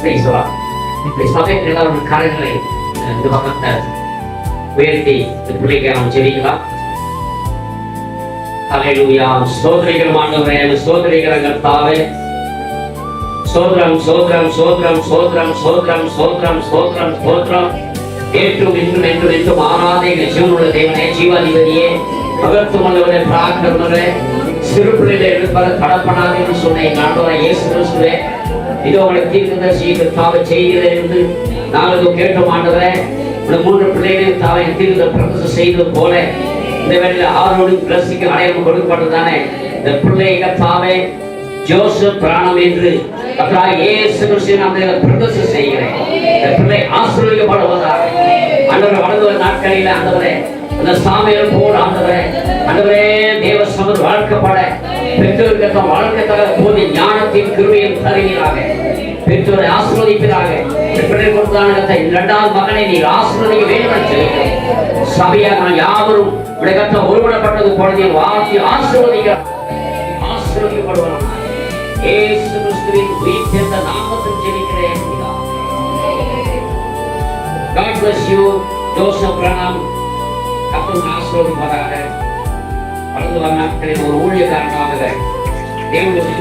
சபையில் எல்லாரும் கரங்களை இந்த பக்கத்தை உயர்த்தி இந்த பிள்ளைக்கு நாம் ஜெபிக்கலாம். ஹல்லேலூயா. ஸ்தோத்திரிக்கிறோம் ஆண்டவரே, ஸ்தோத்திரிக்கிறோம் கர்த்தாவே. ஸ்தோத்திரம் ஸ்தோத்திரம் ஸ்தோத்திரம் ஸ்தோத்திரம் ஸ்தோத்திரம் ஸ்தோத்திரம் ஸ்தோத்திரம் ஸ்தோத்திரம். ஏற்றும் இன்றும் என்றும் என்றும் ஆராதனை ஜீவனுள்ள தேவனே, ஜீவாதிபதியே, மகத்துவமுள்ளவரே, பராக்கிரமரே, சிறு பிள்ளைகளை எடுப்பத தடப்படாது என்று சொன்ன எங்கள் ஆண்டவரே இயேசு கிறிஸ்துவே, இதோ உங்களை தீர்க்கதரிசி கர்த்தாவே செய்கிறேன் என்று நாங்கள் கேட்டோம் ஆண்டவரே. இந்த 3 பிள்ளைகளையும் தாவை தீர்க்க பிரபசம் செய்தது போல இந்த வேளையில் ஆரோடு பிளஸுக்கு அடையாளம் கொடுக்கப்பட்டதானே இந்த பிள்ளைகள் தாவே ஜோசப் பிராணம் என்று கர்த்தராகிய இயேசு கிறிஸ்துவின் நாமத்தில் பிரதிஷ்டை செய்கிறேன். இந்த பிள்ளை ஆசீர்வதிக்கப்படுவதாக ஆண்டவரே. வளர்ந்த நாட்களில் ஆண்டவரே அந்த சாமியார் போல் ஆண்டவரே தேவ சமூகம் வளர்க்கப்பட பெற்றோருக்கு வளர்க்கத்தக்க போது ஞானத்தின் கிருபையும் தருவீராக. பெற்றோரை ஆசீர்வதிப்பீராக. இரண்டாவது மகனை நீர் ஆசீர்வதிக்க வேண்டும் என்று சொல்கிறேன். சபையாக யாவரும் ஒருவனப்பட்டது போல நீர் வாசி ஆசீர்வதிக்கப்படுவார். இயேசு கிறிஸ்துவின் உயிர் சேர்ந்த நாமத்தில் ஜெபிக்கிறேன். God bless you. ஜோசப் பிராணம் கர்த்தர் ஆசீர்வதிப்பாராக. வளர்ந்து வரும் நாட்களில் ஒரு ஊழியக்காரனாக தேவனுடைய